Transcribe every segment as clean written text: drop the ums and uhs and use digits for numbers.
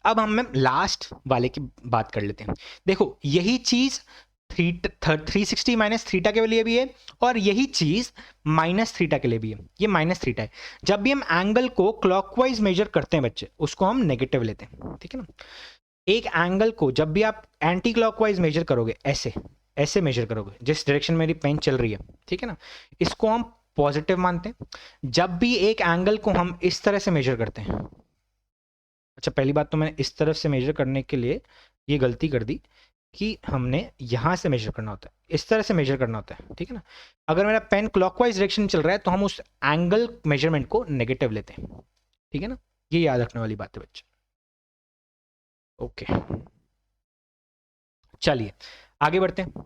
अब हम लास्ट वाले की बात कर लेते हैं। देखो यही चीज 360 माइनस थीटा के लिए भी है और यही चीज माइनस थीटा के लिए भी है। ये माइनस थीटा है। जब भी हम एंगल को क्लॉकवाइज मेजर करते हैं बच्चे, उसको हम नेगेटिव लेते हैं, ठीक है ना। एक एंगल को जब भी आप एंटी क्लॉकवाइज मेजर करोगे, ऐसे ऐसे मेजर करोगे, जिस डायरेक्शन में मेरी पेन चल रही है, ठीक है ना, इसको हम पॉजिटिव मानते हैं। जब भी एक एंगल को हम इस तरह से मेजर करते हैं, अच्छा पहली बात तो मैंने इस तरफ से मेजर करने के लिए ये गलती कर दी कि हमने यहां से मेजर करना होता है, इस तरह से मेजर करना होता है, ठीक है ना। अगर मेरा पेन क्लॉकवाइज डायरेक्शन चल रहा है तो हम उस एंगल मेजरमेंट को नेगेटिव लेते हैं, ठीक है ना। ये याद रखने वाली बात है बच्चे। ओके चलिए आगे बढ़ते हैं।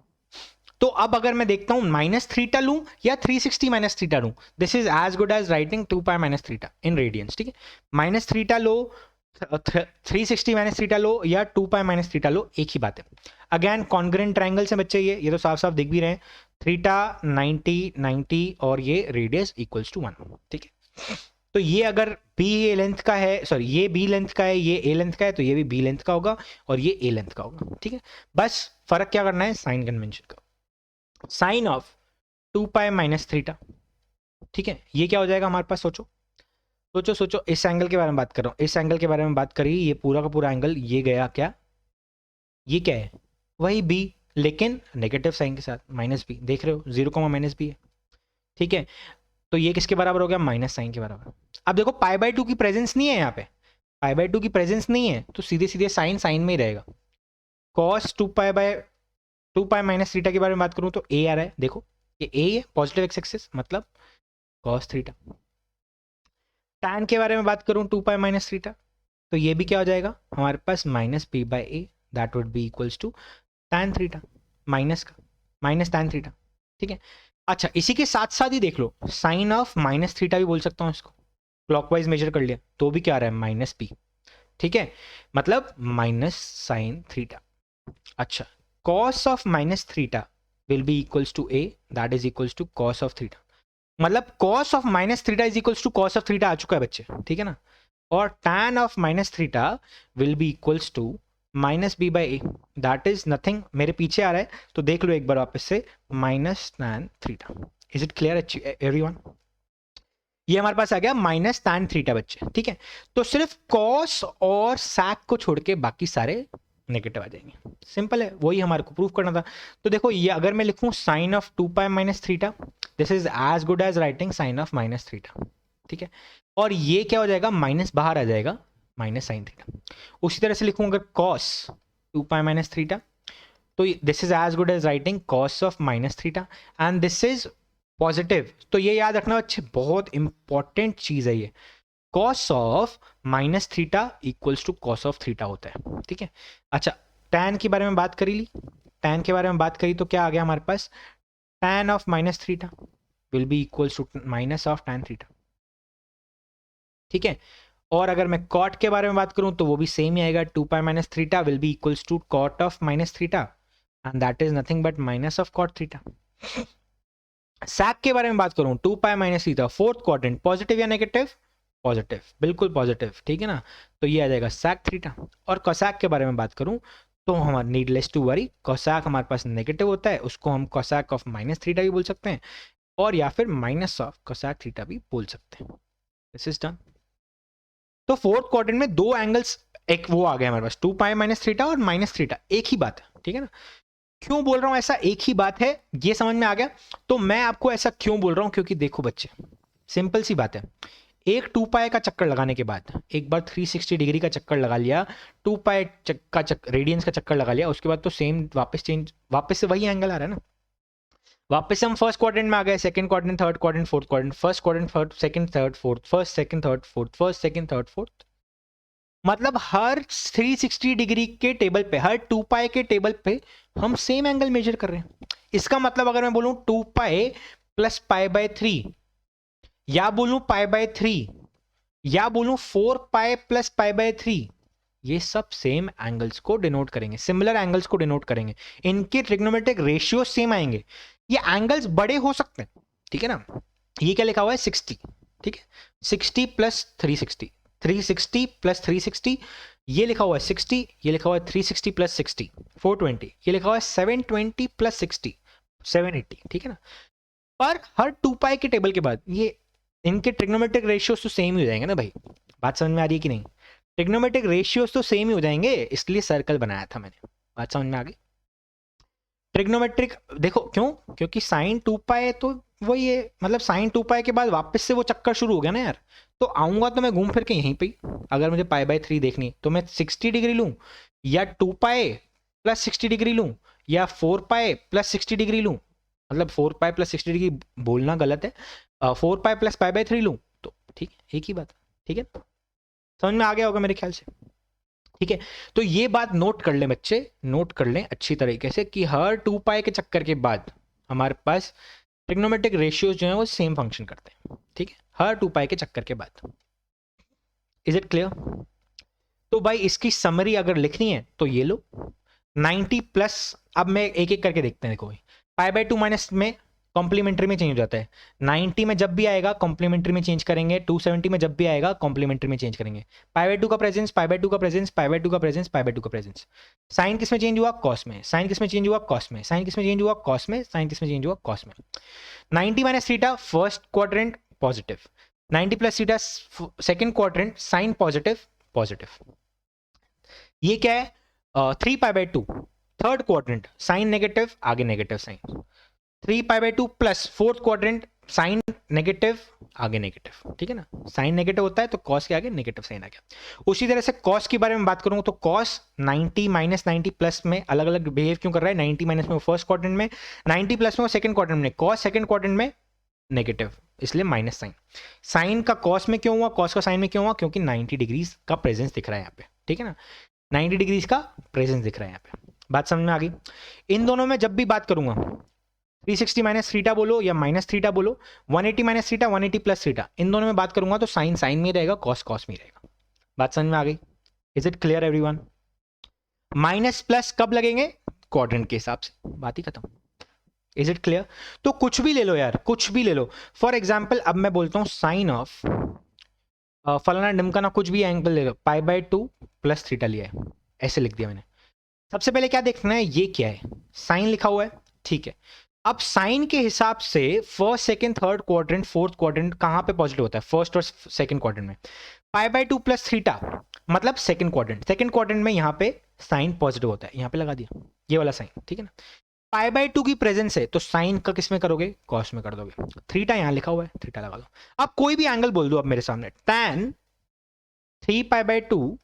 तो अब अगर मैं देखता हूं माइनस थीटा लूं या 360 माइनस थीटा लूं, this is as good as writing 2 pi minus theta in radians, ठीक है। माइनस थीटा लो, 360 माइनस थीटा लो या 2 पाई माइनस थीटा लो, एक ही बात है। अगेन कॉन्ग्रेंट ट्राइंगल से बच्चे ये तो साफ साफ दिख भी रहे हैं, थीटा 90 90 और ये रेडियस इक्वल्स टू 1, ठीक है। तो ये अगर बी ए लेंथ का है, सॉरी ये बी लेंथ का है, ये ए लेंथ का है, तो ये भी बी लेंथ का होगा और ये ए लेंथ का होगा, ठीक है। बस फर्क क्या करना है, साइन कन्वेंशन का। Sine of 2 pi minus theta, ठीक है, ये क्या हो जाएगा हमारे पास, सोचो सोचो सोचो। इस एंगल के बारे में बात कर रहा हूं, इस एंगल के बारे में बात करी, ये पूरा का पूरा एंगल ये गया क्या, ये क्या है, वही बी, लेकिन नेगेटिव साइन के साथ, माइनस बी, देख रहे हो 0 माइनस बी है, ठीक है। तो ये किसके बराबर हो गया, माइनस साइन के बराबर। अब देखो पाई बाय 2 की प्रेजेंस नहीं है यहाँ पे, पाई बाय 2 की प्रेजेंस नहीं है, तो सीधे सीधे साइन साइन में ही रहेगा। कॉस 2 पाई माइनस थीटा के बारे में बात करूं तो ए आ रहा है, देखो ये ए है, पॉजिटिव एक्स एक्सिस, मतलब कॉस थीटा। टैन के बारे में बात करूं 2 पाई माइनस थीटा, तो ये भी क्या हो जाएगा हमारे पास, minus P by A, that would be equals to tan theta, minus का माइनस टैन थीटा, ठीक है। अच्छा इसी के साथ साथ ही देख लो, साइन ऑफ माइनस थीटा भी बोल सकता हूँ इसको, क्लॉकवाइज मेजर कर लिया तो भी क्या आ रहा है, माइनस पी, ठीक है, मतलब माइनस साइन थीटा। अच्छा cos of minus theta will be equals to A, that is equals to cos of theta, मतलब cos of minus theta is equals to cos of theta आ चुका है बच्चे, ठीक है ना। और tan of minus theta will be equals to minus B by A, that is nothing, मेरे पीछे आ रहा है तो देख लो एक बार वापस से, minus tan theta. Is it clear everyone, ये हमारे पास आ गया माइनस टैन थीटा बच्चे, ठीक है। तो सिर्फ कॉस और सैक को छोड़ के बाकी सारे नेगेटिव आ जाएंगे, सिंपल है, वही हमारे को प्रूव करना था। तो देखो ये अगर मैं लिखूं sine of 2 pi minus theta, this is as good as writing sine of minus theta, ठीक है। और ये क्या हो जाएगा, माइनस बाहर आ जाएगा, माइनस साइन थीटा। उसी तरह से लिखूं अगर कॉस 2 पाई माइनस थीटा, तो this is as good as writing cos of minus theta, and this is positive. तो ये याद रखना बच्चे, बहुत इंपॉर्टेंट चीज है ये, cos of minus theta equals to cos of theta होता है, ठीक है। अच्छा टैन के बारे में बात करी ली, टैन के बारे में बात करी तो क्या आ गया हमारे पास, tan of minus theta will be equals to minus of tan theta, ठीक है। और अगर मैं कॉट के बारे में बात करूं तो वो भी सेम ही आएगा, 2 pi minus theta will be equals to cot of minus theta, and that is nothing but minus of cot theta. Sec के बारे में बात करूं 2 pi minus theta, fourth quadrant, positive या नेगेटिव, पॉजिटिव, बिल्कुल पॉजिटिव, ठीक है ना। तो ये आ जाएगा सैक थीटा। और कोसैक के बारे में बात करूं तो हमारा नीडलेस टू वरी, कोसैक हमारे पास नेगेटिव होता है, उसको हम कोसैक ऑफ माइनस थीटा भी बोल सकते हैं, और या फिर माइनस ऑफ कोसैक थीटा भी बोल सकते हैं। This is done. तो फोर्थ क्वाड्रेंट में दो एंगल्स, एक वो आ गया हमारे पास 2 पाई माइनस थीटा और माइनस थीटा, एक ही बात है, ठीक है ना। क्यों बोल रहा हूं ऐसा, एक ही बात है, ये समझ में आ गया। तो मैं आपको ऐसा क्यों बोल रहा हूं, क्योंकि देखो बच्चे सिंपल सी बात है, एक 2 पाई का चक्कर लगाने के बाद एक बार 360 डिग्री का चक्कर लगा लिया, 2 पाई का रेडियंस का चक्कर लगा लिया, उसके बाद तो सेम वापस से वही एंगल आ रहा है ना। वापस हम फर्स्ट क्वाड्रेंट में आ गए, second quadrant, third quadrant, fourth quadrant, first quadrant, third second third fourth, first second third fourth, first second third fourth, मतलब हर 360 डिग्री के टेबल पे, हर 2 पाई के टेबल पे हम सेम एंगल मेजर कर रहे हैं। इसका मतलब अगर मैं बोलूं 2 पाई प्लस पाई बाय 3, या बोलूं पाई बाय 3, या बोलूं 4 पाई प्लस पाई बाय 3, ये सब सेम एंगल्स को डिनोट करेंगे, सिमिलर एंगल्स को डिनोट करेंगे, इनके ट्रिग्नोमेट्रिक रेशियो सेम आएंगे। ये एंगल्स बड़े हो सकते हैं, ठीक है ना। ये क्या लिखा हुआ है 60, ठीक है, 60 प्लस 360, 360 प्लस 360, ये लिखा हुआ है 60, ये लिखा हुआ है 360 प्लस 60 420, ये लिखा हुआ है 720 प्लस 60 780, ठीक है ना। पर हर 2 पाई के टेबल के बाद ये इनके ट्रिग्नोमेट्रिक रेशियोज तो सेम ही हो जाएंगे ना भाई, बात समझ में आ रही है कि नहीं? ट्रिग्नोमेट्रिक रेशियोज तो सेम ही हो जाएंगे, इसलिए सर्कल बनाया था मैंने, बात समझ में आ गई? ट्रिग्नोमेट्रिक देखो क्यों, क्योंकि साइन 2 पाई तो वही है, मतलब साइन 2 पाई के बाद वापस से वो चक्कर शुरू हो गया ना यार, तो आऊंगा तो मैं घूम फिर के यहीं पे ही। अगर मुझे पाई बाय 3 देखनी तो मैं 60 डिग्री लूं, या 2 पाई प्लस 60 डिग्री लूं, या 4 पाई प्लस 60 डिग्री लूं, मतलब 4 पाई प्लस 60 डिग्री बोलना गलत है, 4 पाई प्लस पाई बाय 3 लूं तो ठीक है, एक ही बात, ठीक है, समझ में आ गया होगा मेरे ख्याल से, ठीक है। तो ये बात नोट कर लें बच्चे, नोट कर लें अच्छी तरीके से कि हर 2 पाई के चक्कर के बाद हमारे पास ट्रिग्नोमेट्रिक रेशियोज जो है वो सेम फंक्शन करते हैं, ठीक है, हर 2 पाई के चक्कर के बाद। Is it clear? तो भाई इसकी समरी अगर लिखनी है तो ये लो 90 प्लस, अब मैं एक एक करके देखते हैं, देखो भाई पाई बाय 2 माइनस में कॉम्प्लीमेंट्री में चेंज हो जाता है, 90 में जब भी आएगा कॉम्प्लीमेंट्री में चेंज करेंगे, 270 में जब भी आएगा कॉम्प्लीमेंट्री में चेंज करेंगे। पाई बाय 2 का प्रेजेंस, पाई बाय 2 का प्रेजेंस, पाई बाय 2 का प्रेजेंस, पाई बाय 2 का प्रेजेंस। साइन किस में चेंज हुआ? कॉस में। साइन किस में चेंज हुआ? कॉस में। साइन किस में चेंज हुआ? कॉस में। साइन किस में चेंज हुआ? कॉस में। 90 minus theta first quadrant positive, 90 plus theta second quadrant sine positive positive. ये क्या है? 3 pi by 2 third quadrant sine negative, आगे negative sine. 3 pi by 2 plus fourth quadrant sine negative, आगे नेगेटिव, ठीक है ना, साइन नेगेटिव होता है तो कॉस के आगे नेगेटिव साइन आ गया। उसी तरह से कॉस के बारे में बात करूंगा तो कॉस 90 माइनस 90 प्लस में अलग अलग बिहेव क्यों कर रहा है? 90 माइनस में वो फर्स्ट क्वाड्रेंट में, 90 प्लस में वो सेकंड क्वाड्रेंट में, कॉस सेकंड क्वाड्रेंट में नेगेटिव, इसलिए माइनस साइन। साइन का कॉस में क्यों हुआ? कॉस का साइन में क्यों हुआ? क्योंकि 90 डिग्रीज का प्रेजेंस दिख रहा है यहाँ पे, ठीक है ना, 90 डिग्रीज का प्रेजेंस दिख रहा है यहाँ पे, बात समझ में आ गई? इन दोनों में जब भी बात करूंगा 360 माइनस थीटा बोलो या माइनस थीटा बोलो, 180 माइनस थीटा, 180 प्लस थीटा, इन दोनों में बात करूंगा तो साइन साइन में रहेगा, कॉस कॉस में रहेगा, बात समझ में आ गई? Is it clear everyone? Minus plus कब लगेंगे? क्वाड्रेंट के हिसाब से, बात ही खत्म। Is it clear? तो कुछ भी ले लो यार, कुछ भी ले लो, फॉर एग्जाम्पल अब मैं बोलता हूं साइन ऑफ फलाना ढिमकाना कुछ भी एंगल ले लो, पाई बाय 2 प्लस थीटा लिया है, ऐसे लिख दिया मैंने। सबसे पहले क्या देखना है? ये क्या है? साइन लिखा हुआ है, ठीक है। अब साइन के हिसाब से first second third quadrant fourth quadrant कहां पे पॉजिटिव होता है? फर्स्ट और सेकंड क्वाड्रेंट में। पाई बाय 2 प्लस थीटा मतलब सेकंड क्वाड्रेंट, सेकंड क्वाड्रेंट में यहां पे साइन पॉजिटिव होता है, यहां पे लगा दिया ये वाला साइन, ठीक है ना। पाई बाय 2 की प्रेजेंस है तो साइन का किस में करोगे? कॉस में कर दोगे। थीटा यहां लिखा हुआ है, थीटा लगा दो। अब कोई भी एंगल बोल दो अब मेरे सामने, tan 3 pi by 2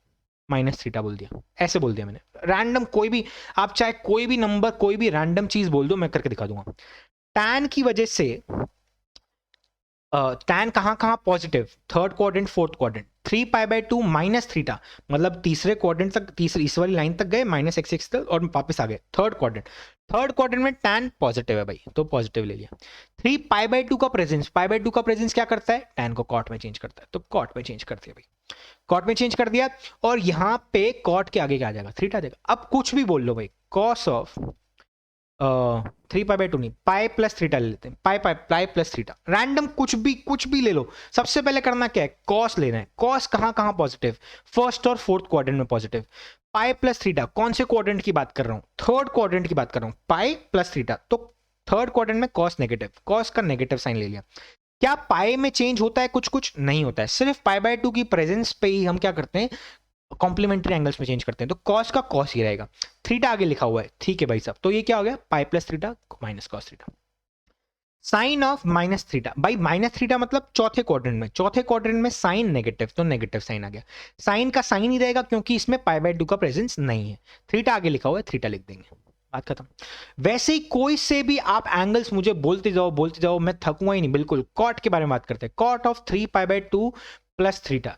minus theta बोल दिया, ऐसे बोल दिया मैंने, रैंडम कोई भी, आप चाहे कोई भी नंबर कोई भी रैंडम चीज बोल दो, मैं करके दिखा दूंगा। tan की वजह से tan कहां कहां positive? Third quadrant fourth quadrant. 3 pi by 2 minus theta मतलब तीसरे क्वाड्रेंट तक, तीसरी इस वाली लाइन तक गए, माइनस एक्स एक्स तक और वापस आ गए थर्ड क्वाड्रेंट। थर्ड क्वाड्रेंट में tan पॉजिटिव है भाई, तो पॉजिटिव ले लिया। 3 पाई बाय 2 का प्रेजेंस, पाई बाय 2 का प्रेजेंस क्या करता है? tan को कॉट में चेंज करता है, तो कॉट में चेंज कर दिया भाई, कॉट में चेंज कर दिया, और यहां पे कॉट के आगे क्या आ जाएगा? थीटा देगा। अब कुछ भी बोल लो भाई, कॉस ऑफ 3 पाई बाय 2 नहीं, पाई प्लस थीटा ले लेते हैं, पाई पाई पाई प्लस थीटा, रैंडम कुछ भी ले लो। सबसे पहले करना क्या है? कॉस लेना है। कॉस कहां कहां पॉजिटिव? फर्स्ट और फोर्थ क्वाड्रेंट में पॉजिटिव। पाई प्लस थीटा कौन से क्वाड्रेंट की बात कर रहा हूं? थर्ड क्वाड्रेंट की बात कर रहा हूं, पाई प्लस थीटा, तो थर्ड क्वाड्रेंट में कॉस नेगेटिव, कॉस का नेगेटिव साइन ले लिया। क्या पाई में चेंज होता है? कुछ कुछ नहीं होता है, सिर्फ पाई बाय 2 की प्रेजेंस पे ही हम क्या करते हैं? कॉम्प्लीमेंट्री एंगल्स में चेंज करते हैं, तो कॉस का कॉस ही रहेगा। थीटा आगे लिखा हुआ है, ठीक है भाई साहब, तो ये क्या हो गया? Pi plus theta minus cos theta. Sine of minus theta, भाई माइनस थीटा मतलब चौथे क्वाड्रेंट में, चौथे क्वाड्रेंट में साइन नेगेटिव, तो नेगेटिव साइन आ गया। साइन का साइन ही रहेगा क्योंकि इसमें पाई बाय 2 का प्रेजेंस नहीं है। थीटा आगे लिखा हुआ है, थीटा लिख देंगे, बात खत्म। वैसे ही कोई से भी आप एंगल्स मुझे बोलते जाओ, मैं थकूंगा ही नहीं बिल्कुल। कॉट के बारे में बात करते हैं, cot of 3 pi by 2 plus theta.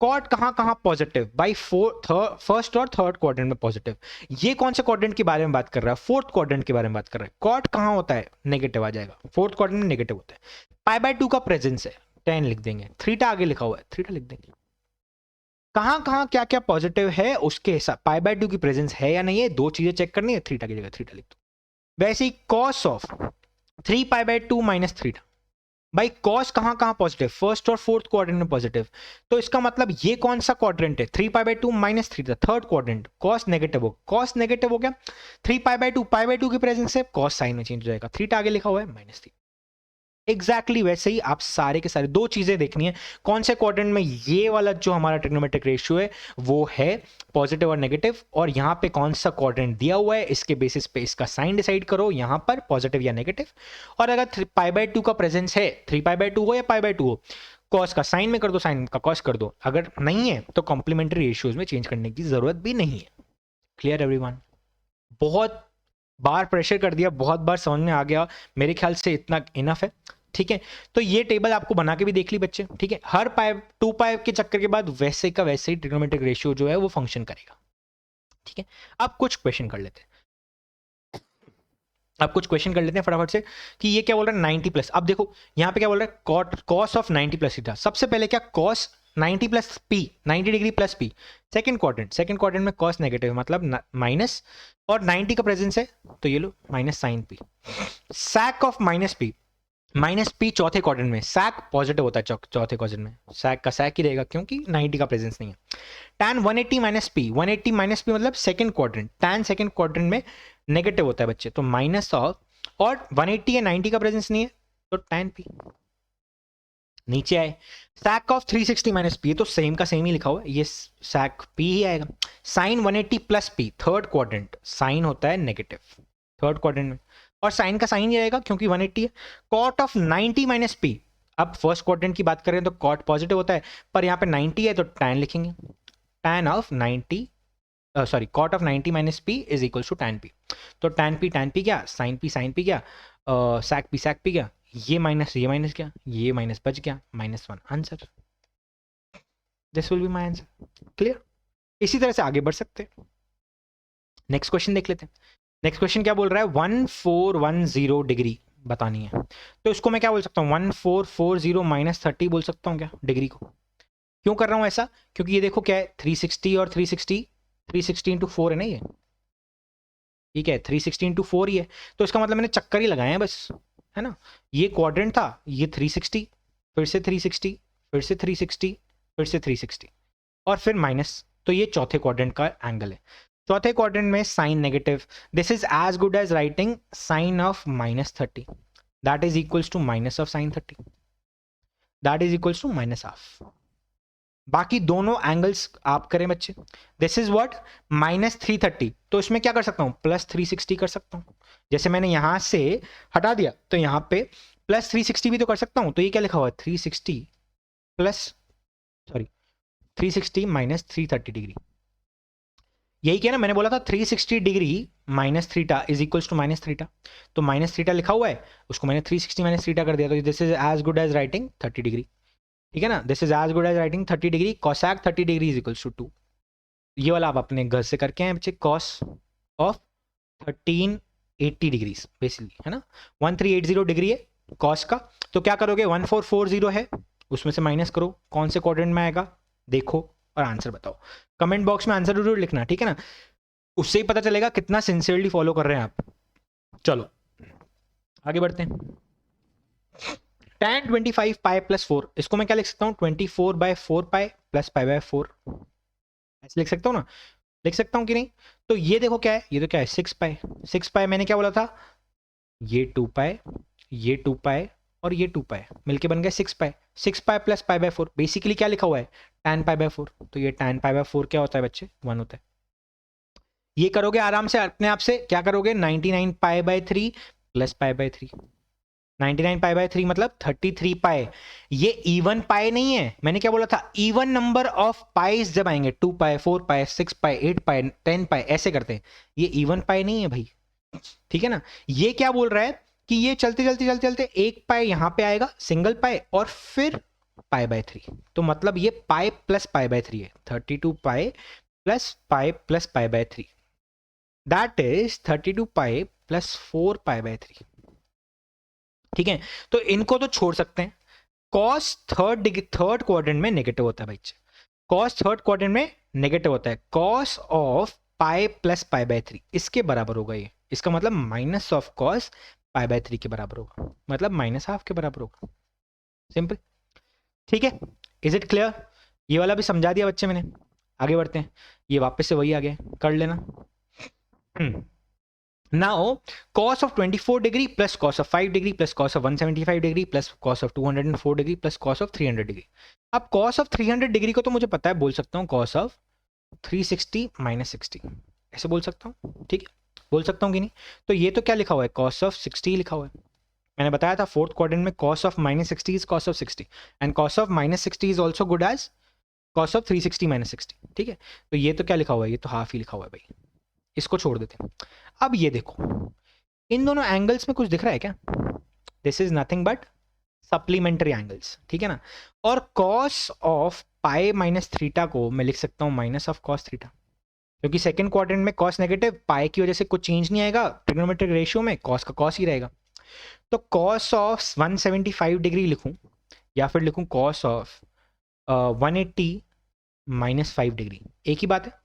Cot कहां कहां पॉजिटिव? बाई फर्स्ट और थर्ड क्वाड्रेंट में पॉजिटिव। ये कौन से क्वाड्रेंट के बारे में बात कर रहा है? फोर्थ क्वाड्रेंट के बारे में बात कर रहा है। कॉट कहां होता है? नेगेटिव आ जाएगा, फोर्थ क्वाड्रेंट में नेगेटिव होता है। पाई बाय 2 का प्रेजेंस है, 10 लिख देंगे। थीटा आगे लिखा हुआ है, थीटा लिख देंगे। कहां कहां क्या क्या पॉजिटिव है उसके हिसाब, पाई बाय 2 की प्रेजेंस है या नहीं है, दो चीजें चेक करनी है, थीटा की जगह थीटा लिख दो। वैसे ही cos of 3 pi by 2 minus theta, भाई कॉस कहाँ कहाँ पॉजिटिव, फर्स्ट और फोर्थ क्वाड्रेंट में पॉजिटिव, तो इसका मतलब ये कौन सा क्वाड्रेंट है, 3π/2 -3 था, थर्ड क्वाड्रेंट, कॉस नेगेटिव हो, कॉस नेगेटिव हो गया, 3π/2 की प्रेजेंस से कॉस साइन में चेंज हो जाएगा, थीटा आगे लिखा हुआ है -3। एग्जैक्टली वैसे ही आप सारे के सारे दो चीजें देखनी है, कौन से क्वाड्रेंट में ये वाला जो हमारा ट्रिग्नोमेट्रिक रेशियो है वो है पॉजिटिव और नेगेटिव, और यहाँ पे कौन सा क्वाड्रेंट दिया हुआ है इसके बेसिस पे इसका साइन डिसाइड करो, यहाँ पर पॉजिटिव या नेगेटिव। और अगर 3π/2 का प्रेजेंस है, 3π/2 हो या π/2 हो, कॉस का साइन में कर दो, साइन का कॉस कर दो, अगर नहीं है तो कॉम्प्लीमेंट्री रेशियोज में चेंज करने की जरूरत भी नहीं है। Clear everyone? बहुत बार प्रेशर कर दिया, बहुत बार समझ में आ गया, मेरे ख्याल से इतना इनफ है। ठीक है, तो ये टेबल आपको बना के भी देख ली बच्चे। ठीक है, हर पाई 2π के चक्कर के बाद वैसे का वैसे ही ट्रिग्नोमेट्रिक रेशियो जो है वो फंक्शन करेगा। ठीक है, अब कुछ क्वेश्चन कर लेते हैं, फटाफट से कि ये क्या बोल रहा है 90+। अब देखो यहाँ पे क्या बोल रहा है, कॉस ऑफ 90+ थीटा। सबसे पहले क्या, cos 90+ p, 90 degree plus p, second quadrant में कॉस नेगेटिव मतलब माइनस, और 90 का प्रेजेंस है तो ये लो minus sine p, sec of -p चौथे क्वाड्रेंट में, सैक पॉजिटिव होता है चौथे क्वाड्रेंट में, सैक का सैक ही रहेगा क्योंकि 90 का प्रेजेंस नहीं है। tan 180 - p, 180 - p मतलब second quadrant, tan second quadrant में नेगेटिव होता है बच्चे, तो माइनस ऑफ, और 180 या 90 का प्रेजेंस नहीं है तो tan p। नीचे आए sec ऑफ 360 - p, तो सेम का सेम ही लिखा हुआ है, ये sec p ही आएगा। sin 180 + p, third quadrant, sine होता है नेगेटिव थर्ड क्वाड्रेंट में, और साइन का साइन ही आएगा क्योंकि 180 है। cot ऑफ 90 - p, अब फर्स्ट क्वाड्रेंट की बात करें तो cot पॉजिटिव होता है, पर यहाँ पे 90 है तो tan लिखेंगे, tan of 90 sorry cot of 90 - p is equal to tan p, तो tan p क्या, sin p क्या, sec p क्या, ये माइनस क्या, ये माइनस बच गया, -1 answer. This will be my answer. Clear? इसी तरह से आगे बढ़ सकते हैं। नेक्स्ट क्वेश्चन देख लेते हैं। नेक्स्ट क्वेश्चन क्या बोल रहा है, 1410 डिग्री बतानी है, तो इसको मैं क्या बोल सकता हूँ, 1440 - 30 बोल सकता हूँ क्या डिग्री को। क्यों कर रहा हूँ ऐसा, क्योंकि ये देखो क्या है 360 और 360 इंटू 4 है ना ये, ठीक है 360 इंटू 4 ही है, तो इसका मतलब मैंने चक्कर ही लगाए हैं बस, है ना। ये क्वाड्रेंट था, ये 360, फिर से 360, फिर से 360, फिर से 360, और फिर माइनस, तो ये चौथे क्वाड्रेंट का एंगल है। चौथे क्वाड्रेंट में sine negative, this is as good as writing sine of -30, that is equals to minus of sine 30, that is equals to minus half. बाकी दोनों एंगल्स आप करें बच्चे, दिस इज व्हाट -330, तो इसमें क्या कर सकता हूं, +360 कर सकता हूं। जैसे मैंने यहां से हटा दिया तो यहां पे +360 भी तो कर सकता हूं, तो ये क्या लिखा हुआ है 360 -330 डिग्री, यही क्या ना, मैंने बोला था 360 डिग्री -θ इज इक्वल्स टू -θ, तो -θ लिखा हुआ है, उसको मैंने 360 -θ कर दिया, तो this is as good as writing 30 degree. ठीक है ना, this is as good as writing 30 degree, cosec 30 degree is equals to 2। ये वाला आप अपने घर से करके हैं बच्चे, cos ऑफ 1380 डिग्री बेसिकली, है ना, 1380 डिग्री है cos का, तो क्या करोगे 1440 है, उसमें से माइनस करो, कौन से क्वाड्रेंट में आएगा देखो और आंसर बताओ। कमेंट बॉक्स में आंसर जरूर लिखना, ठीक है ना, उससे ही पता चलेगा कितना सिंसियरली फॉलो कर रहे हैं आप। चलो आगे बढ़ते हैं। tan 25π + 4, इसको मैं क्या लिख सकता हूँ 24/4π + π/4, ऐसे लिख सकता हूँ ना, लिख सकता हूँ कि नहीं। तो ये देखो क्या है, ये तो क्या है 6π मैंने क्या बोला था, ये 2π, ये 2π और ये 2π मिलके बन गया 6π + π/4, बेसिकली क्या लिखा हुआ है tan π/4, तो ये tan π/4 क्या होता है बच्चे 1 होता है। ये करोगे आराम से अपने आप से, क्या करोगे 99π/3 + π/3, 99π/3 मतलब 33π, ये इवन पाई नहीं है, मैंने क्या बोला था इवन नंबर ऑफ पाइस जब आएंगे 2π 4π 6π 8π 10π ऐसे करते हैं, ये इवन पाई नहीं है भाई। ठीक है ना, ये क्या बोल रहा है कि ये चलते चलते चलते चलते एक पाई यहां पे आएगा सिंगल पाई और फिर π/3, तो मतलब ये पाई प्लस π/3 है, 32π + पाई + π/3, दैट इज 32π + 4π/3। ठीक है, तो इनको तो छोड़ सकते हैं। cos थर्ड क्वाड्रेंट में नेगेटिव होता है भाई, cos थर्ड क्वाड्रेंट में नेगेटिव होता है, cos ऑफ पाई + π/3 इसके बराबर होगा ये, इसका मतलब माइनस ऑफ cos π/3 के बराबर होगा, मतलब -½ के बराबर होगा। सिंपल, ठीक है। Is it clear? ये वाला भी समझा दिया बच्चे मैंने, आगे बढ़ते हैं। ये वापस से वही आ गया, कर लेना। Now cos of 24 degree plus cos of 5 degree plus cos of 175 degree plus cos of 204 degree plus cos of 300 degree. अब cos of 300 डिग्री को तो मुझे पता है, बोल सकता हूँ cos of 360 माइनस 60, ऐसे बोल सकता हूँ, ठीक है, बोल सकता हूँ कि नहीं? तो ये तो क्या लिखा हुआ है, cos of 60 लिखा हुआ है। मैंने बताया था फोर्थ क्वाड्रेंट में cos of minus 60 is cos of 60 and cos of minus 60 is also good as cos of 360 minus 60, ठीक है। तो ये तो क्या लिखा हुआ है, ये तो हाफ ही लिखा हुआ है भाई, इसको छोड़ देते हैं। अब ये देखो, इन दोनों एंगल्स में कुछ दिख रहा है क्या? This is nothing but supplementary angles, ठीक है ना। और cos of pi minus theta को मैं लिख सकता हूं माइनस ऑफ कॉस थीटा, क्योंकि सेकंड क्वाड्रेंट में कॉस नेगेटिव, पाई की वजह से कुछ चेंज नहीं आएगा ट्रिग्नोमेट्रिक रेशियो में, कॉस का कॉस ही रहेगा। तो कॉस ऑफ 175 डिग्री लिखूं या फिर लिखूं कॉस ऑफ 180 माइनस 5 डिग्री, एक ही बात है।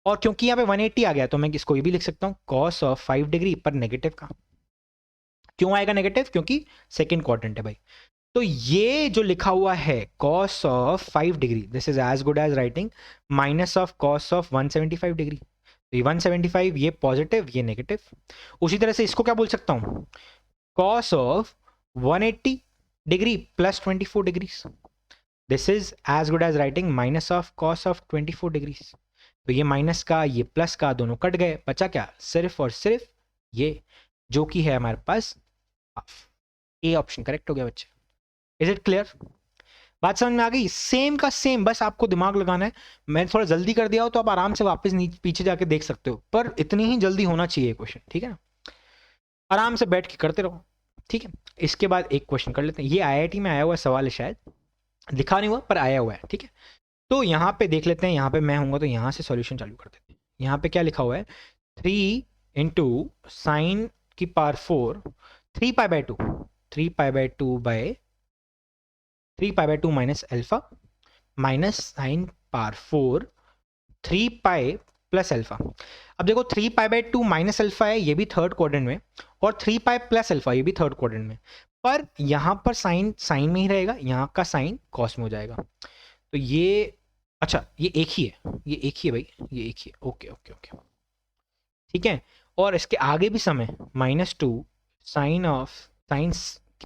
और क्योंकि यहाँ पे 180 आ गया तो मैं इसको ये भी लिख सकता हूँ कॉस ऑफ 5 डिग्री पर नेगेटिव का। क्यों आएगा नेगेटिव? क्योंकि सेकंड क्वाड्रेंट है भाई। तो ये जो लिखा हुआ है cos of 5 degree, this is as good as writing minus of cos of 175 degree. तो ये 175, ये पॉजिटिव, ये नेगेटिव। उसी तरह से इसको क्या बोल सकता हूँ, cos of 180 degree plus 24 degree, this is as good as writing minus of cos of 24 degree. तो ये माइनस का, ये प्लस का, दोनों कट गए, बचा क्या, सिर्फ और सिर्फ ये, जो कि है हमारे पास हाफ। ए ऑप्शन करेक्ट हो गया बच्चे। Is it clear? बात समझ में आ गई? सेम का सेम, बस आपको दिमाग लगाना है। मैं थोड़ा जल्दी कर दिया हो तो आप आराम से वापस पीछे जाके देख सकते हो, पर इतनी ही जल्दी होना चाहिए क्वेश्चन, ठीक है ना। आराम से बैठ के करते रहो, ठीक है। इसके बाद एक क्वेश्चन कर लेते हैं, ये आईआईटी में आया हुआ सवाल है, शायद लिखा नहीं हुआ पर आया हुआ है, ठीक है। तो यहाँ पे देख लेते हैं, यहाँ पे मैं हूँगा तो यहाँ से सॉल्यूशन चालू कर देते हैं। यहाँ पे क्या लिखा हुआ है, 3 इंटू साइन की power 4 3 pi by 2 3 pi by 2 by 3 pi by 2 minus alpha minus sine power 4 3 pi plus alpha. अब देखो 3 पाई बाय 2 माइनस अल्फा है, ये भी थर्ड क्वाड्रेंट में, और 3 पाई प्लस अल्फा ये भी थर्ड क्वाड्रेंट में, पर यहाँ पर साइन साइन में ही रहेगा, यहाँ का साइन कॉस में हो जाएगा। तो ये, अच्छा ये एक ही है, ये एक ही है भाई, ये एक ही है, ओके ओके ओके, ठीक है। और इसके आगे भी सम है, -2 sine of sine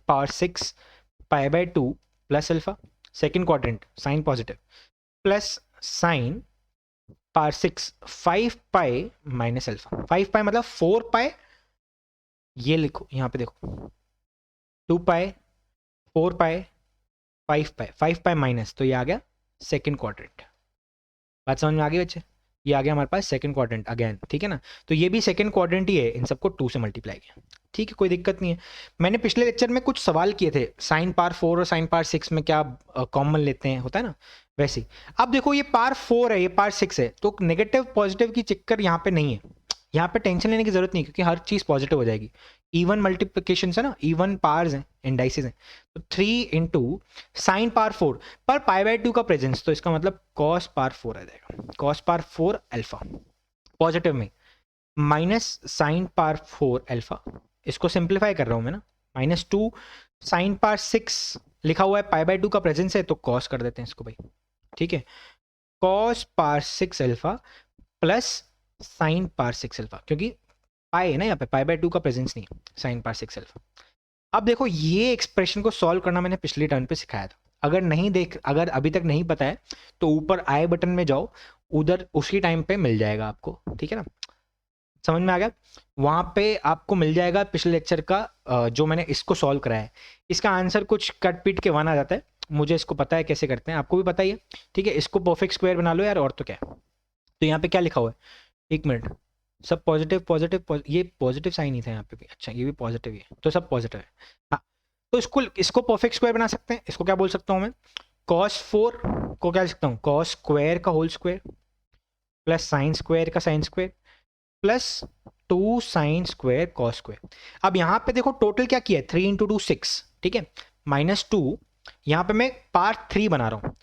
power 6 pi by 2 plus alpha, second quadrant sine positive, plus sine power 6 5 pi minus alpha, 5 pi मतलब 4 पाई, ये लिखो यहाँ पे देखो 2 पाई 4 पाई 5 पाई माइनस, तो ये आ गया सेकेंड क्वाड्रेंट। बात समझ में आ गई बच्चे? ये आ गया हमारे पास सेकंड क्वाड्रेंट अगेन, ठीक है ना। तो ये भी सेकंड क्वाड्रेंट ही है, इन सबको 2 से मल्टीप्लाई किया, ठीक है, कोई दिक्कत नहीं है। मैंने पिछले लेक्चर में कुछ सवाल किए थे, साइन पावर 4 और साइन पावर 6 में क्या कॉमन लेते हैं, होता है ना, वैसे ही। अब देखो ये पावर 4 है, ये पावर 6 है, तो नेगेटिव पॉजिटिव की चक्कर यहाँ पे नहीं है, यहाँ पे टेंशन लेने की जरूरत नहीं, क्योंकि हर चीज़ पॉजिटिव हो जाएगी। इवन मल्टीप्लिकेशन है ना, इवन पावर्स हैं, इंडाइसेस हैं। तो 3 इंटू साइन पावर 4 पर पाई बाय 2 का प्रेजेंस, तो इसका मतलब कॉस पावर 4 आ जाएगा, कॉस पावर 4 अल्फा पॉजिटिव में, माइनस साइन पावर 4 अल्फा, इसको सिंप्लीफाई कर रहा हूँ मैं ना, -2 साइन पावर 6 लिखा हुआ है, पाई बाय 2 का प्रेजेंस है तो कॉस कर देते हैं इसको भाई, ठीक है। Cos power 6 alpha plus sine power 6 alpha, क्योंकि पाई है ना यहाँ पे, पाई बाय 2 का प्रेजेंस नहीं, साइन पावर 6 अल्फा। अब देखो ये एक्सप्रेशन को सॉल्व करना मैंने पिछले टर्न पे सिखाया था, अगर अभी तक नहीं पता है तो ऊपर आई बटन में जाओ, उधर उसी टाइम पे मिल जाएगा आपको, ठीक है ना, समझ में आ गया। वहां पे आपको मिल जाएगा पिछले लेक्चर का जो मैंने इसको सॉल्व कराया है, इसका आंसर कुछ कट पीट के 1 आ जाता है, मुझे इसको पता है कैसे करते हैं, आपको भी पता ही है, ठीक है। इसको परफेक्ट स्क्वायर बना लो यार, और तो क्या है। तो यहाँ पे क्या लिखा हुआ है, एक मिनट, सब पॉजिटिव पॉजिटिव, ये पॉजिटिव साइन ही था यहाँ पे भी, अच्छा ये भी पॉजिटिव ही है, तो सब पॉजिटिव है, हाँ। तो इसको परफेक्ट स्क्वायर बना सकते हैं, इसको क्या बोल सकता हूँ मैं, cos 4 को क्या लिख सकता हूँ, cos स्क्वायर का whole square plus sine square का sine square plus 2 sine square cos square. अब यहाँ पे देखो टोटल क्या किया है, 3 इंटू 2 6, ठीक है, -2 यहाँ पे मैं पार्ट 3 बना रहा हूँ,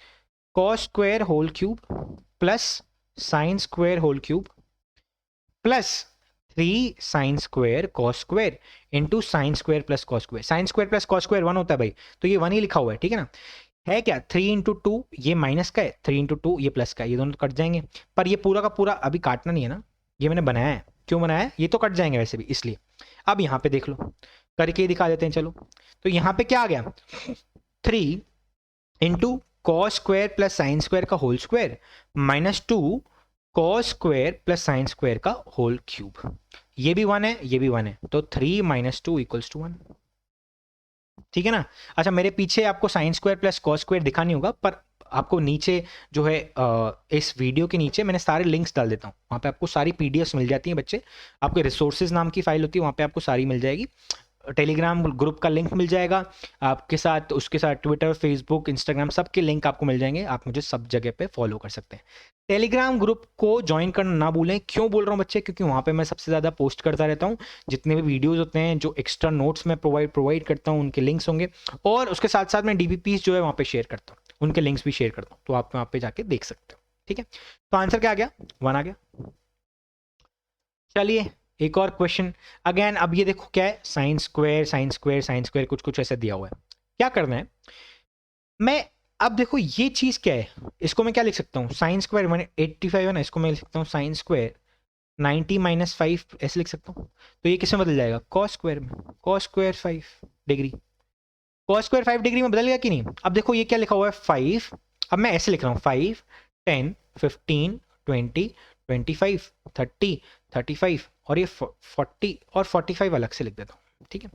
cos square whole cube plus sine square whole cube plus 3 sine square cos square into sine square plus cos square. Sine square plus cos square 1 होता है भाई, तो ये 1 ही लिखा हुआ है, ठीक है ना। है क्या 3 इंटू टू, ये माइनस का है, 3 इंटू टू ये प्लस का है, ये दोनों तो कट जाएंगे। पर ये पूरा का पूरा अभी काटना नहीं है ना, ये मैंने बनाया है। क्यों बनाया है, ये तो कट जाएंगे वैसे भी, इसलिए। अब यहाँ पे देख लो, करके ही दिखा देते हैं चलो। तो यहाँ पे क्या आ गया, 3 into cos square plus sine square का whole square minus 2 cos square plus sine square का होल क्यूब। ये भी 1 है, ये भी 1 है, तो 3 माइनस 2 इक्वल्स टू 1। ठीक है ना। अच्छा, मेरे पीछे आपको sign square plus cos square दिखा नहीं होगा, पर आपको नीचे जो है इस वीडियो के नीचे मैंने सारे लिंक्स डाल देता हूँ, वहाँ पे आपको सारी पीडीएफ्स मिल जाती हैं बच्चे। आपके रिसोर्सेज नाम की फाइल होती है, वहाँ पे आपको सारी मिल जाएगी। टेलीग्राम ग्रुप का लिंक मिल जाएगा आपके साथ, उसके साथ ट्विटर, फेसबुक, इंस्टाग्राम सब के लिंक आपको मिल जाएंगे। आप मुझे सब जगह पे फॉलो कर सकते हैं। टेलीग्राम ग्रुप को ज्वाइन करना ना भूलें। क्यों बोल रहा हूँ बच्चे, क्योंकि वहाँ पे मैं सबसे ज़्यादा पोस्ट करता रहता हूँ। जितने भी वीडियोज़ होते हैं, जो एक्स्ट्रा नोट्स मैं प्रोवाइड करता हूँ, उनके लिंक्स होंगे। और उसके साथ साथ मैं डीबीपीस जो है वहाँ पे शेयर करता हूँ, उनके लिंक्स भी शेयर करता हूँ, तो आप वहाँ पे जाके देख सकते हो। ठीक है, तो आंसर क्या आ गया, 1 आ गया। चलिए एक और क्वेश्चन अगेन। अब ये देखो क्या है, sine square sine square sine square कुछ कुछ ऐसा दिया हुआ है। क्या करना है, मैं अब देखो ये चीज क्या है, इसको मैं क्या लिख सकता हूँ, साइन स्क्वायर 185 है ना, इसको मैं लिख सकता हूँ साइन स्क्वायर 90 माइनस 5 ऐसे लिख सकता हूँ। तो ये किसमें बदल जाएगा, कॉस स्क्वायर में, cos square 5 degree. Cos square 5 degree में बदल गया कि नहीं। अब देखो ये क्या लिखा हुआ है 5, अब मैं ऐसे लिख रहा हूँ 5 10 15 20 25 30 35 और ये 40 और 45 अलग से लिख देता हूँ। ठीक है,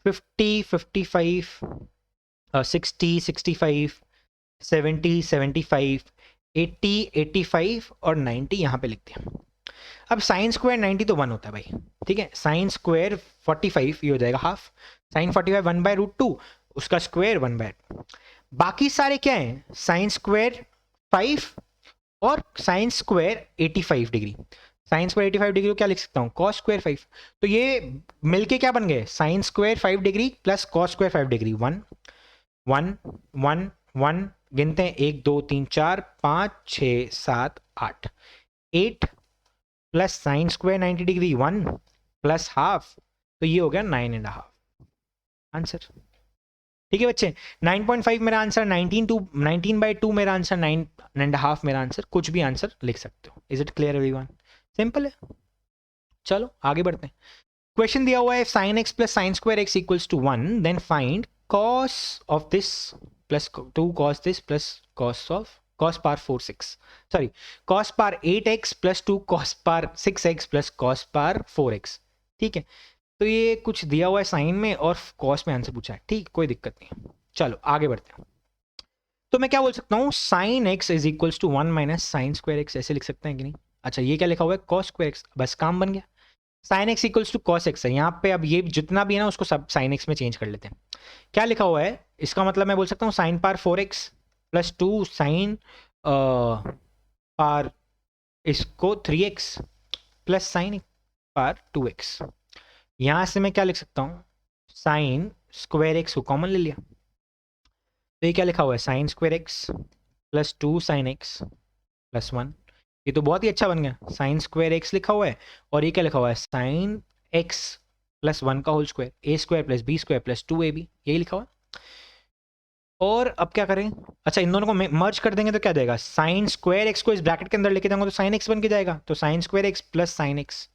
50 55 60 65 70 75 80 85 और 90 यहाँ पे लिखते हैं। अब साइन स्क्वायर 90 तो 1 होता है भाई, ठीक है। साइन स्क्वायर 45 ये हो जाएगा हाफ, साइन 45 1/√2, उसका स्क्वायर 1/, बाकी सारे क्या हैं, साइन स्क्वायर 5 और sine square 85 degree. Sine square 85 degree को क्या लिख सकता हूँ, कॉस स्क्वायर 5। तो ये मिलके क्या बन गए, sine square 5 degree plus cos square 5 degree. 1 1 1 1 गिनते हैं, 1 2 3 4 5 6 7 8 8 plus sine square 90 degree 1 plus half, तो ये हो गया 9.5 आंसर। ठीक है बच्चे, 9.5 मेरा आंसर, 19/2 मेरा आंसर, 9.5 मेरा आंसर, कुछ भी आंसर लिख सकते हो। Is it clear everyone, simple है। चलो आगे बढ़ते हैं। क्वेश्चन दिया हुआ है sine x plus sine square x equals to 1, then find cos of this plus 2 cos this plus cos of cos power 4 6 sorry cos power 8x plus 2 cos power 6x plus cos power 4x। ठीक है, तो ये कुछ दिया हुआ है sign में और कॉस में आंसर पूछा है, ठीक, कोई दिक्कत नहीं। चलो आगे बढ़ते हैं। तो मैं क्या बोल सकता हूँ, sine x is equals to 1 minus sine square x, ऐसे लिख सकते हैं कि नहीं। अच्छा ये क्या लिखा हुआ है, कॉस स्क्वायर एक्स, बस काम बन गया। Sine x equals to cos x है यहाँ पे, अब ये जितना भी है ना उसको सब साइन एक्स में चेंज कर लेते हैं। क्या लिखा हुआ है, इसका मतलब मैं बोल सकता हूँ sign power 4x plus 2 sine power इसको 3x plus sine power 2x। यहाँ से मैं क्या लिख सकता हूँ, साइन स्क्वायर एक्स को कॉमन ले लिया, तो ये क्या लिखा हुआ है, sign square x plus 2 sign x plus 1। ये तो बहुत ही अच्छा बन गया, साइन स्क्वायर एक्स लिखा हुआ है और ये क्या लिखा हुआ है, साइन एक्स प्लस 1 का whole square, A square plus B square plus 2ab, यही लिखा हुआ है। और अब क्या करें, अच्छा इन दोनों को मर्ज कर देंगे तो क्या जाएगा, साइन स्क्वायर एक्स को इस ब्रैकेट के अंदर लेके जाऊंगा तो साइन एक्स बन के जाएगा, तो sine square x plus sine x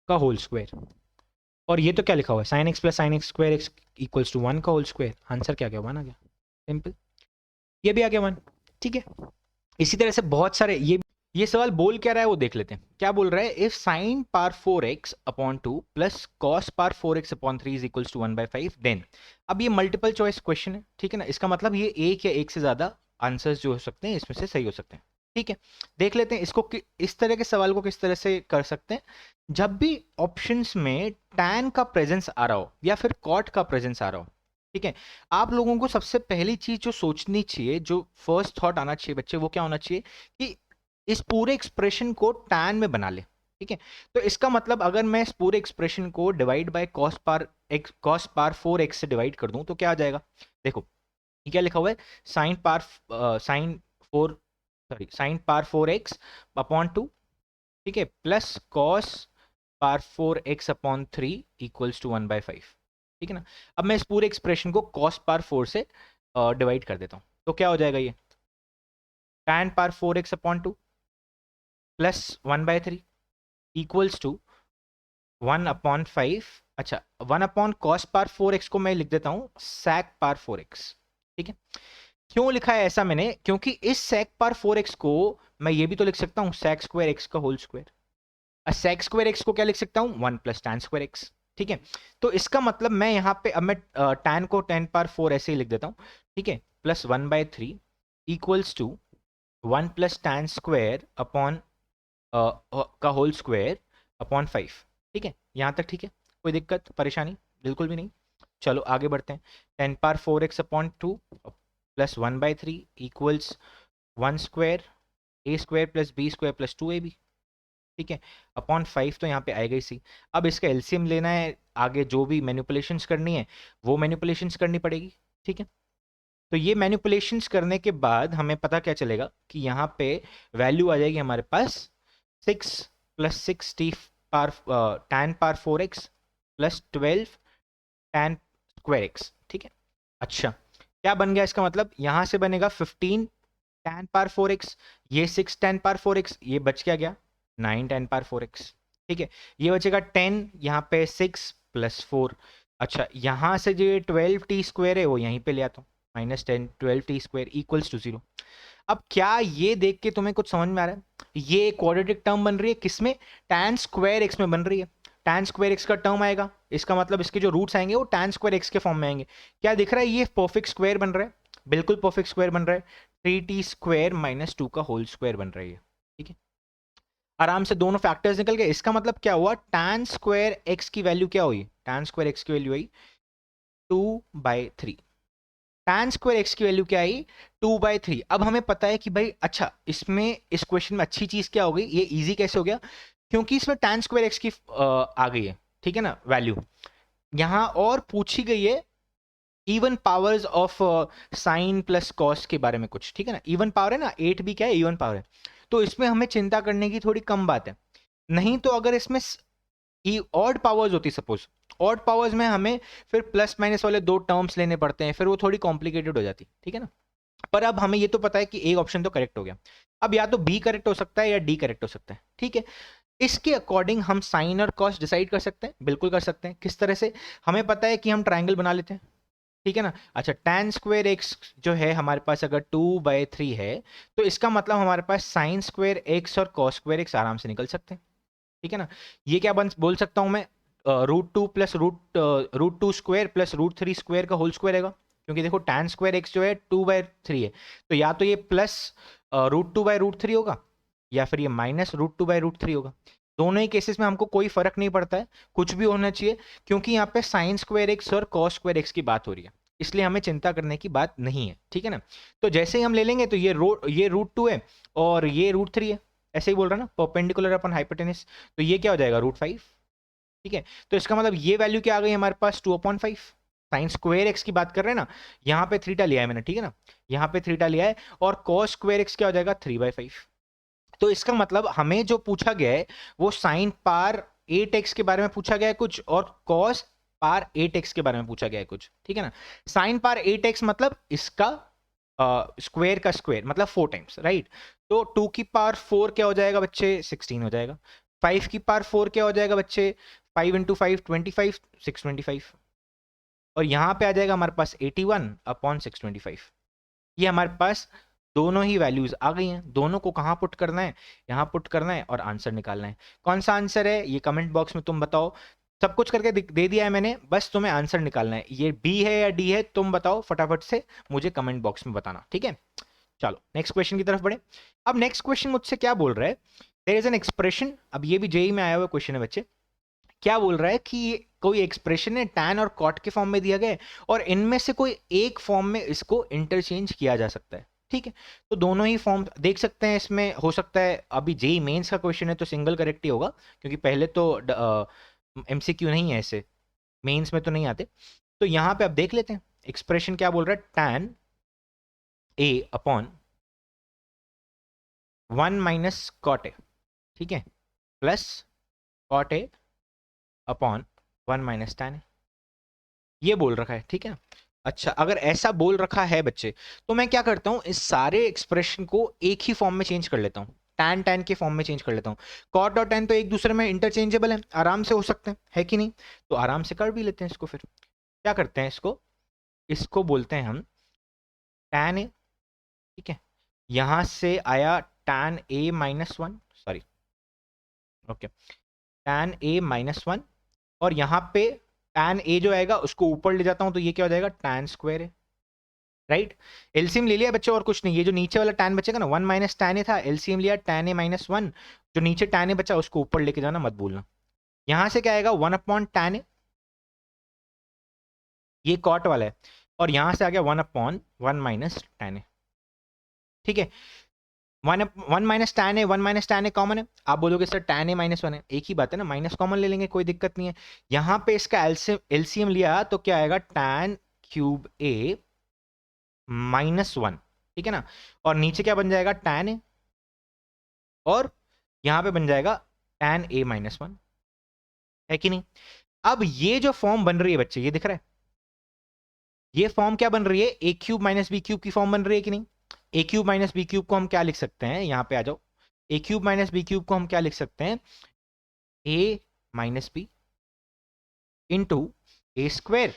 का होल स्क्वायर। और ये तो क्या लिखा हुआ है, sine x plus sine x square x equals to 1 का होल स्क्वायर। आंसर क्या गया, 1 आ गया, सिंपल, ये भी आ गया 1। ठीक है, इसी तरह से बहुत सारे ये सवाल बोल क्या रहा है वो देख लेते हैं। क्या बोल रहा है, if sine power 4x upon 2 plus cos power 4x upon 3 is equals to 1/5 then. अब ये मल्टीपल चॉइस क्वेश्चन है, ठीक है ना, इसका मतलब ये एक या एक से ज्यादा आंसर्स जो हो सकते हैं इसमें से सही हो सकते हैं। ठीक है, देख लेते हैं इसको इस तरह के सवाल को किस तरह से कर सकते हैं। जब भी ऑप्शंस में टैन का प्रेजेंस आ रहा हो या फिर कॉट का प्रेजेंस आ रहा हो, ठीक है, आप लोगों को सबसे पहली चीज जो सोचनी चाहिए, जो फर्स्ट थॉट आना चाहिए बच्चे, वो क्या होना चाहिए कि इस पूरे एक्सप्रेशन को टैन में बना ले। ठीक है, तो इसका मतलब अगर मैं इस पूरे एक्सप्रेशन को divide by cos power 4x से डिवाइड कर दूं तो क्या आ जाएगा, देखो ये क्या लिखा हुआ है, साइन पावर 4x अपॉन 2, ठीक है, plus cos power 4x upon 3 equals to 1/5, ठीक है ना। अब मैं इस पूरे एक्सप्रेशन को cos पावर 4 से डिवाइड कर देता हूँ, तो क्या हो जाएगा ये tan power 4x upon 2 plus 1/3 equals to 1/5। अच्छा, 1/cos पावर 4x को मैं लिख देता हूँ sec पावर 4x, ठीक है। क्यों लिखा है ऐसा मैंने, क्योंकि इस sec पावर 4x को मैं ये भी तो लिख सकता हूँ sec स्क्वायर x का whole square. sec square x को क्या लिख सकता हूँ 1 प्लस tan स्क्वायर x, ठीक है। तो इसका मतलब मैं यहाँ पे अब मैं tan को 10 पावर 4 ऐसे ही लिख देता हूँ, ठीक है, plus 1/3 equals to 1 plus tan square upon का होल स्क्वायर अपॉन 5, ठीक है। यहाँ तक ठीक है, कोई दिक्कत परेशानी बिल्कुल भी नहीं। चलो आगे बढ़ते हैं। 10 power 4x upon 2 plus 1/3 equals 1 square A square plus B square plus 2ab, ठीक है, अपॉन 5 तो यहाँ पे आएगा ही सी। अब इसका एलसीएम लेना है, आगे जो भी मैनिपुलेशंस करनी है वो मैनिपुलेशंस करनी पड़ेगी, ठीक है। तो ये मैनिपुलेशंस करने के बाद हमें पता क्या चलेगा कि यहाँ पे वैल्यू आ जाएगी हमारे पास 6 प्लस 6 टी पार tan पार 4x plus 12 tan square x, ठीक है। अच्छा, क्या बन गया इसका मतलब, यहाँ से बनेगा 15 tan पार 4x, ये 6 tan पार 4x, ये बच क्या गया 9 tan पार 4x, ठीक है। ये बचेगा 10, यहाँ पे 6 प्लस 4। अच्छा, यहाँ से जो ये 12 टी स्क्वायर है वो यहीं पे ले आता हूँ, -10 12 टी स्क्वायर इक्वल्स टू 0। अब क्या ये देख के तुम्हें कुछ समझ में आ रहा है, ये क्वाड्रेटिक टर्म बन रही है किसमें, tan स्क्वायर x में बन रही है। tan स्क्वायर x का टर्म आएगा, इसका मतलब इसके जो रूट्स आएंगे वो tan स्क्वायर x के फॉर्म में आएंगे। क्या दिख रहा है, ये परफेक्ट स्क्वायर बन रहा है, बिल्कुल परफेक्ट स्क्वायर बन रहा है। 3t स्क्वायर माइनस 2 का होल स्क्वायर बन रही है, ठीक है। आराम से दोनों फैक्टर्स निकल गए। इसका मतलब क्या हुआ, tan स्क्वायर x की वैल्यू क्या हुई, tan स्क्वायर x की वैल्यू आई 2/3। tan स्क्वायर x की वैल्यू क्या आई 2/3। अब हमें पता है कि भाई अच्छा, इसमें इस क्वेश्चन में अच्छी चीज क्या हो गई, ये इजी कैसे हो गया, क्योंकि इसमें tan स्क्वायर x की आ गई है, ठीक है ना वैल्यू। यहां और पूछी गई है even powers of sine plus cos के बारे में कुछ, ठीक है ना। इवन पावर है ना, 8 भी क्या है इवन पावर है, तो इसमें हमें चिंता करने की थोड़ी कम बात है। नहीं तो अगर इसमें ऑड पावर्स होती, सपोज ऑड पावर्स में हमें फिर प्लस माइनस वाले दो टर्म्स लेने पड़ते हैं, फिर वो थोड़ी कॉम्प्लिकेटेड हो जाती, ठीक है ना। पर अब हमें ये तो पता है कि एक ऑप्शन तो करेक्ट हो गया। अब या तो बी करेक्ट हो सकता है या डी करेक्ट हो सकता है, ठीक है। इसके अकॉर्डिंग हम साइन और कॉस डिसाइड कर सकते हैं, बिल्कुल कर सकते हैं। किस तरह से, हमें पता है कि हम ट्राइंगल बना लेते हैं, ठीक है ना। अच्छा, tan स्क्वायर एक्स जो है हमारे पास अगर 2/3 है, तो इसका मतलब हमारे पास साइन स्क्वायर एक्स और कॉस स्क्वायर एक्स आराम से निकल सकते हैं, ठीक है ना। ये क्या बोल सकता हूं मैं, √2 प्लस √2 स्क्वायर प्लस √3 स्क्वायर का होल स्क्वायर रहेगा, क्योंकि देखो tan स्क्वायर एक्स जो है 2/3 है, तो या तो ये प्लस √2/√3 होगा या फिर ये माइनस √2/√3 होगा। दोनों ही केसेस में हमको कोई फर्क नहीं पड़ता है, कुछ भी होना चाहिए, क्योंकि यहाँ पे साइन स्क्वायर एक्स और कॉस स्क्वायर एक्स की बात हो रही है, इसलिए हमें चिंता करने की बात नहीं है, ठीक है ना। तो जैसे ही हम ले लेंगे तो ये √2 है और ये √3 है, ऐसे ही बोल रहा ना, परपेंडिकुलर अपन हाइपोटेनस, तो ये क्या हो जाएगा √5, ठीक है। तो इसका मतलब ये वैल्यू क्या आ गई हमारे पास 2/5। साइन स्क्वायर एक्स की बात कर रहे हैं ना, यहाँ पे थीटा लिया है मैंने, ठीक है ना, यहाँ पे थीटा लिया है, और कॉस स्क्वायर एक्स क्या हो जाएगा 3/5। तो इसका मतलब हमें जो पूछा गया है वो साइन पार 8x के बारे में पूछा गया है कुछ, और कॉस पार 8x के बारे में पूछा गया है कुछ, ठीक है ना। साइन पार 8x मतलब इसका स्क्वायर का स्क्वायर मतलब 4 टाइम्स, राइट। तो 2 की पावर 4 क्या हो जाएगा बच्चे 16 हो जाएगा। 5 की पावर 4 क्या हो जाएगा बच्चे 5 इंटू 5 25 625। और यहाँ पे आ जाएगा हमारे पास 81/625। ये हमारे पास दोनों ही वैल्यूज आ गई हैं, दोनों को कहाँ पुट करना है, यहाँ पुट करना है और आंसर निकालना है। कौन सा आंसर है ये कमेंट बॉक्स में तुम बताओ। सब कुछ करके दे दिया है मैंने, बस तुम्हें आंसर निकालना है, ये बी है या डी है तुम बताओ फटाफट से, मुझे कमेंट बॉक्स में बताना, ठीक है। चलो नेक्स्ट क्वेश्चन की तरफ बढ़े। अब नेक्स्ट क्वेश्चन मुझसे क्या बोल रहा है, देयर इज एन एक्सप्रेशन, अब ये भी जेई में आया हुआ क्वेश्चन है बच्चे। क्या बोल रहा है कि कोई एक्सप्रेशन है tan और cot के फॉर्म में दिया गया है, और इनमें से कोई एक फॉर्म में इसको इंटरचेंज किया जा सकता है, ठीक है। तो दोनों ही फॉर्म देख सकते हैं, इसमें हो सकता है अभी जेई मेंस का क्वेश्चन है तो सिंगल करेक्ट ही होगा, क्योंकि पहले तो एमसीक्यू नहीं है ऐसे, मेंस में तो नहीं आते। तो यहाँ पे अब देख लेते हैं एक्सप्रेशन क्या बोल रहा है, tan a upon 1 minus cot a, ठीक है, plus cot a upon 1 minus tan a, ये बोल रखा है, ठीक है ना। अच्छा, अगर ऐसा बोल रखा है बच्चे, तो मैं क्या करता हूँ, इस सारे एक्सप्रेशन को एक ही फॉर्म में चेंज कर लेता हूँ, tan tan के फॉर्म में चेंज कर लेता हूँ। cot और tan तो एक दूसरे में इंटरचेंजेबल है, आराम से हो सकते हैं, है कि नहीं। तो आराम से कर भी लेते हैं इसको। फिर क्या करते हैं, इसको इसको बोलते हैं हम tan a, ठीक है। यहां से आया tan a minus one, sorry, okay, tan a minus one, और यहाँ पे tan a जो आएगा उसको ऊपर ले जाता हूं, तो ये क्या हो जाएगा, tan स्क्वायर है, राइट। एलसीएम ले लिया बच्चे, और कुछ नहीं, ये जो नीचे वाला tan बचेगा ना, 1 माइनस tan a था, एलसीएम लिया tan a माइनस वन, जो नीचे tan a बचा उसको ऊपर लेके जाना, मत भूलना। यहां से क्या आएगा, 1 अपॉन tan a, ये कॉट वाला है, और यहां से आ गया 1 अपॉन 1 माइनस tan a, ठीक है। 1 minus tan a, 1 minus tan a common है, आप बोलोगे sir tan a minus one है, एक ही बात है ना, माइनस कॉमन ले लेंगे, कोई दिक्कत नहीं है। यहां पे इसका एलसीएम लिया तो क्या आएगा, tan cube a minus one, ठीक है ना। और नीचे क्या बन जाएगा, tan a, और यहां पे बन जाएगा tan a माइनस वन, है कि नहीं। अब ये जो फॉर्म बन रही है बच्चे, ये दिख रहा है, ये फॉर्म क्या बन रही है, ए क्यूब माइनस बी क्यूब की फॉर्म बन रही है कि नहीं। ए क्यूब माइनस बी क्यूब को हम क्या लिख सकते हैं, यहां पे आ जाओ, a cube minus b cube को हम क्या लिख सकते हैं, a minus b into a square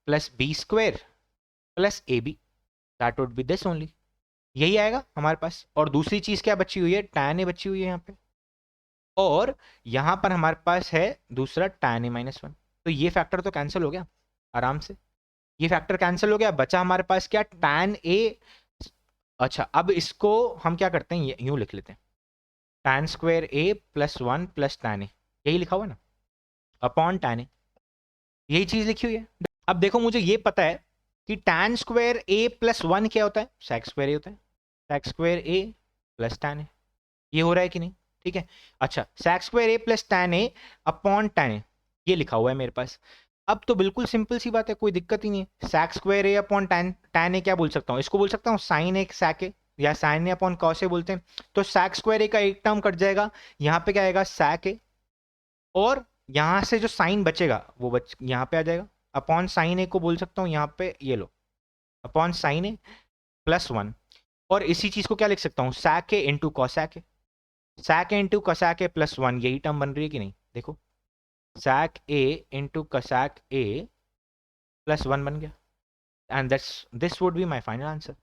plus b square plus a b, that would be this only, यही आएगा हमारे पास। और दूसरी चीज क्या बची हुई है, tan ए बची हुई है यहाँ पे, और यहां पर हमारे पास है दूसरा tan ए माइनस वन। तो ये फैक्टर तो कैंसिल हो गया आराम से, ये फैक्टर कैंसिल हो गया, बचा हमारे पास क्या, tan ए। अच्छा, अब इसको हम क्या करते हैं, यूं लिख लेते हैं, tan स्क्वायर ए प्लस वन प्लस tan ए, यही लिखा हुआ ना, अपॉन tan ए, यही चीज लिखी हुई है। अब देखो, मुझे ये पता है कि tan स्क्वायर ए प्लस वन क्या होता है, sec स्क्वायर ए होता है, sec स्क्वायर ए प्लस tan ए, ये हो रहा है कि नहीं, ठीक है। अच्छा, sec स्क्वायर ए प्लस tan ए अपॉन tan ए, ये लिखा हुआ है मेरे पास। अब तो बिल्कुल सिंपल सी बात है, कोई दिक्कत ही नहीं है। sec स्क्वायर ए अपॉन tan ए क्या बोल सकता हूँ, इसको बोल सकता हूँ sin ए sec ए, या sin ए अपॉन cos ए बोलते हैं। तो sec स्क्वायर ए का एक टर्म कट जाएगा, यहाँ पे क्या आएगा, sec ए, और यहाँ से जो साइन बचेगा वो यहाँ पे आ जाएगा, अपॉन साइन ए को बोल सकता हूँ यहाँ पे, ये लो, अपॉन साइन ए प्लस वन। और इसी चीज को क्या लिख सकता हूँ, sec ए इंटू कॉसैक ए, sec ए इंटू कॉसैक ए प्लस वन, यही टर्म बन रही है कि नहीं, देखो, sec ए इंटू कॉसैक ए प्लस वन बन गया, and that's this would be my final answer.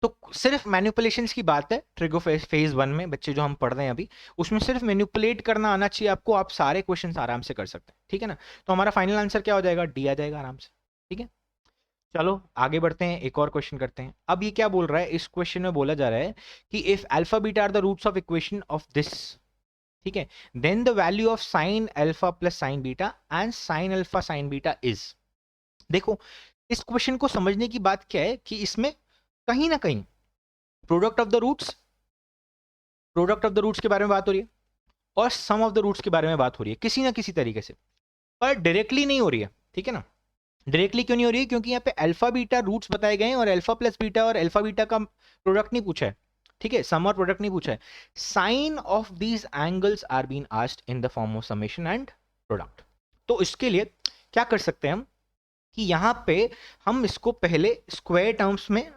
तो सिर्फ मैनिपुलेशंस की बात है, ट्रिगो फेज वन में बच्चे जो हम पढ़ रहे हैं अभी, उसमें सिर्फ मैनिपुलेट करना आना चाहिए आपको, आप सारे क्वेश्चंस आराम से कर सकते हैं, ठीक है ना। तो हमारा फाइनल आंसर क्या हो जाएगा, डी आ जाएगा आराम से, ठीक है। चलो आगे बढ़ते हैं, एक और क्वेश्चन करते हैं। अब ये क्या बोल रहा है, इस क्वेश्चन में बोला जा रहा है कि if alpha beta are the roots of equation of this, ठीक है, then the value of sine alpha plus sine beta and sine alpha sine beta is. देखो, इस क्वेश्चन को समझने की बात क्या है कि इसमें कहीं ना कहीं product of the roots, product of the roots के बारे में बात हो रही है, और सम ऑफ द रूट्स के बारे में बात हो रही है, किसी ना किसी तरीके से, पर डायरेक्टली नहीं हो रही है, ठीक है ना। डायरेक्टली क्यों नहीं हो रही है, क्योंकि यहाँ पे अल्फा बीटा रूट्स बताए गए हैं, और अल्फा प्लस बीटा और अल्फा बीटा का प्रोडक्ट नहीं पूछा है, ठीक है, सम और प्रोडक्ट नहीं पूछा है। Sine of these angles are been asked in the form of summation and product. तो इसके लिए क्या कर सकते हैं हम, कि यहाँ पे हम इसको पहले स्क्वायर टर्म्स में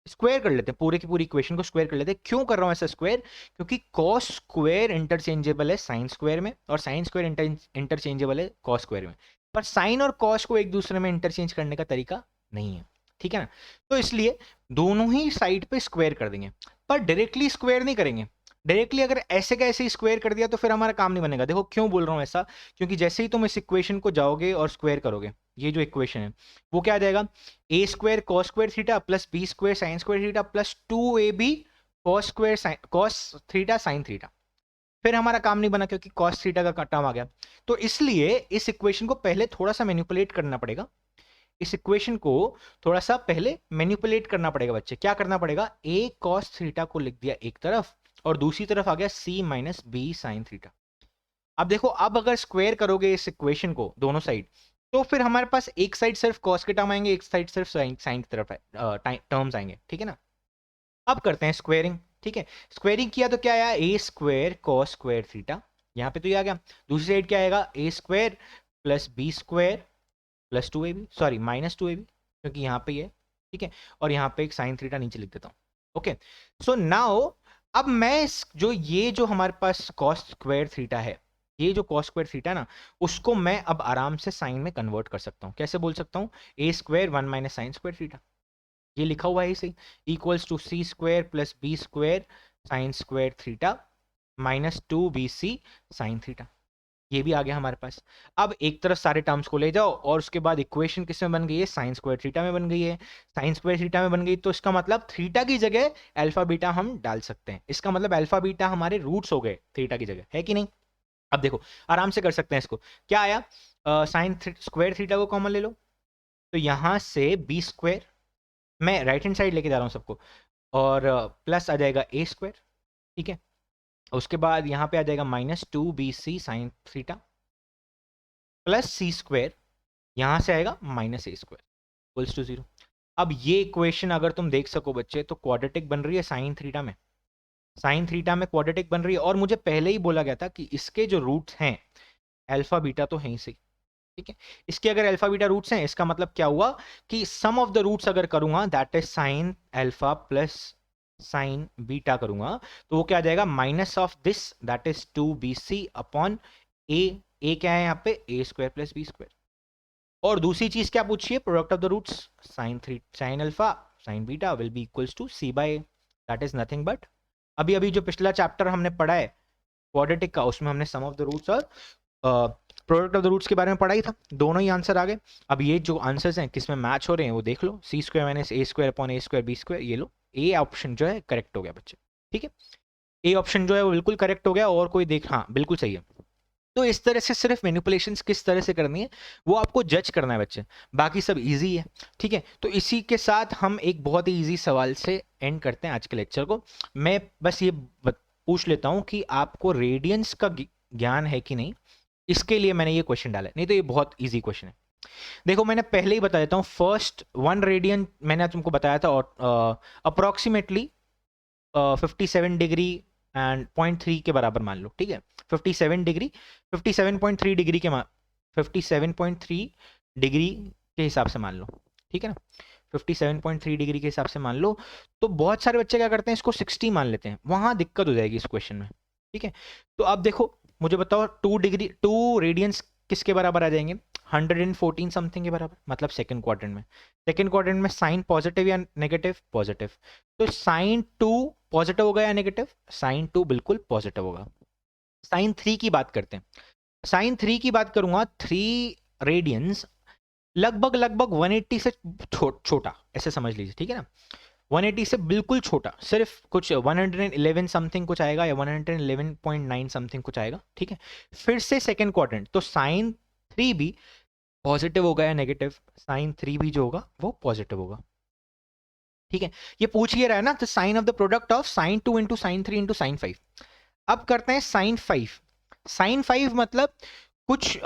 स्क्वायर कर लेते हैं, पूरे की पूरी इक्वेशन को स्क्वायर कर लेते हैं। क्यों कर रहा हूं ऐसा स्क्वायर, क्योंकि कॉस स्क्वायर इंटरचेंजेबल है साइन स्क्वायर में, और साइन स्क्वायर इंटरचेंजेबल है कॉस स्क्वायर में, पर साइन और कॉस को एक दूसरे में इंटरचेंज करने का तरीका नहीं है, ठीक है ना। तो इसलिए दोनों ही साइड पे स्क्वायर कर देंगे, पर डायरेक्टली स्क्वायर नहीं करेंगे। डायरेक्टली अगर ऐसे का ऐसे स्क्वायर कर दिया तो फिर हमारा काम नहीं बनेगा। देखो क्यों बोल रहा हूं ऐसा, क्योंकि जैसे ही तुम इस इक्वेशन को जाओगे और स्क्वायर करोगे, ये जो इक्वेशन है वो क्या आ जाएगा, a square cos square theta plus B square sine square theta plus 2ab cos square cos theta sine theta. फिर हमारा काम नहीं बना, क्योंकि कॉस थीटा का टर्म आ गया। तो इसलिए इस इक्वेशन को पहले थोड़ा सा मैनिपुलेट करना पड़ेगा, इस इक्वेशन को थोड़ा सा पहले मैनिपुलेट करना पड़ेगा बच्चे। क्या करना पड़ेगा, ए कॉस थीटा को लिख दिया एक तरफ, और दूसरी तरफ आ गया सी माइनस बी साइन थीटा। अब देखो, अब अगर स्क्वायर करोगे इस इक्वेशन को दोनों साइड, तो फिर हमारे पास एक साइड सिर्फ कॉस के टर्म आएंगे, एक साइड सिर्फ साइन की तरफ टर्म्स आएंगे, ठीक है ना। अब करते हैं स्क्वायरिंग, ठीक है। स्क्वायरिंग किया तो क्या आया, ए स्क्वायर कॉस स्क्वायर थीटा यहाँ पे तो ये आ गया। दूसरी साइड क्या आएगा, a square plus B square plus 2ab, sorry minus 2ab, क्योंकि यहाँ पे ये, ठीक है, और यहाँ पे एक साइन थीटा नीचे लिख देता हूँ। ओके, सो नाउ अब मैं जो ये जो हमारे पास कॉस स्क्वायर थीटा है, ये जो कॉस स्क्वायर थीटा ना, उसको मैं अब आराम से साइन में कन्वर्ट कर सकता हूँ। कैसे बोल सकता हूँ, a square 1 minus sine square theta, ये लिखा हुआ है इसे, equals to c square plus B square sine square theta minus 2bc sine theta. ये भी आ गया हमारे पास। अब एक तरफ सारे टर्म्स को ले जाओ और उसके बाद इक्वेशन किस में बन गई है, साइन स्क्वायर थीटा में बन गई है। साइन स्क्वायर थीटा में बन गई तो इसका मतलब थीटा की जगह अल्फा बीटा हम डाल सकते हैं। इसका मतलब अल्फा बीटा हमारे रूट्स हो गए थीटा की जगह, है कि नहीं। अब देखो आराम से कर सकते हैं इसको। क्या आया, साइन स्क्वायर थीटा को कॉमन ले लो, तो यहां से बी स्क्वायर, मैं राइट हैंड साइड लेके जा रहा हूं सबको, और प्लस आ जाएगा ए स्क्वायर, ठीक है। उसके बाद यहाँ पे आ जाएगा minus 2bc sine theta plus c square, यहां से आएगा minus a square equals to 0। अब ये इक्वेशन अगर तुम देख सको बच्चे, तो क्वाड्रेटिक बन रही है साइन थीटा में, साइन थीटा में क्वाड्रेटिक बन रही है। और मुझे पहले ही बोला गया था कि इसके जो रूट्स हैं अल्फा बीटा तो है ही सही, ठीक है। इसके अगर अल्फा बीटा रूट्स हैं, इसका मतलब क्या हुआ कि सम ऑफ द रूट्स अगर करूंगा that is sine alpha plus sine beta करूंगा, तो वो क्या आ जाएगा, minus of this that is 2bc upon a क्या है यहाँ पे, a square plus B square. और दूसरी चीज क्या पूछी है, product of the roots sine alpha sine beta will be equals to c by A, that is nothing but, अभी अभी जो पिछला चैप्टर हमने पढ़ा है क्वाड्रेटिक का, उसमें हमने सम ऑफ द रूट्स और प्रोडक्ट ऑफ द रूट्स के बारे में पढ़ा ही था। दोनों ही आंसर आ गए। अब ये जो आंसर्स हैं किस में मैच हो रहे हैं वो देख लो, सी square minus a square upon A square B square, ये लो, ए ऑप्शन जो है करेक्ट हो गया बच्चे, ठीक है। ए ऑप्शन जो है वो बिल्कुल करेक्ट हो गया, और कोई देख, हाँ बिल्कुल सही है। तो इस तरह से सिर्फ मैनिपुलेशंस किस तरह से करनी है वो आपको जज करना है बच्चे, बाकी सब इजी है, ठीक है। तो इसी के साथ हम एक बहुत ही इजी सवाल से एंड करते हैं आज के लेक्चर को। मैं बस ये पूछ लेता हूं कि आपको रेडियंस का ज्ञान है कि नहीं, इसके लिए मैंने ये क्वेश्चन डाला है, नहीं तो ये बहुत इजी क्वेश्चन है। देखो मैंने पहले ही बता देता हूँ, फर्स्ट 1 रेडियन मैंने तुमको बताया था, और अप्रोक्सीमेटली 57 डिग्री एंड 0.3 के बराबर मान लो, ठीक है। 57 डिग्री 57.3 डिग्री के 57.3 डिग्री के हिसाब से मान लो, ठीक है ना। 57.3 डिग्री के हिसाब से मान लो। तो बहुत सारे बच्चे क्या करते हैं, इसको 60 मान लेते हैं, वहां दिक्कत हो जाएगी इस क्वेश्चन में, ठीक है। तो अब देखो मुझे बताओ 2 रेडियंस किसके बराबर आ जाएंगे, 114 समथिंग के बराबर, मतलब सेकंड क्वाड्रेंट में। सेकंड क्वाड्रेंट में साइन पॉजिटिव या नेगेटिव, पॉजिटिव, तो साइन 2 पॉजिटिव होगा या नेगेटिव, साइन 2 बिल्कुल पॉजिटिव होगा। साइन 3 की बात करते हैं, साइन 3 की बात करूंगा, 3 रेडियंस लगभग 180 से छोटा, ऐसे समझ लीजिए, ठीक है ना। 180 से बिल्कुल छोटा, सिर्फ कुछ 111 समथिंग कुछ आएगा, या 111.9 समथिंग कुछ आएगा, ठीक है। फिर से सेकंड क्वाड्रेंट, तो साइन 3 भी पॉजिटिव होगा या नेगेटिव, साइन 3 भी जो होगा वो पॉजिटिव होगा, ठीक है। ये पूछ ही रहा है ना, तो sine of the product of sine 2 into sine 3 into sine 5। अब करते हैं साइन 5। साइन 5 मतलब कुछ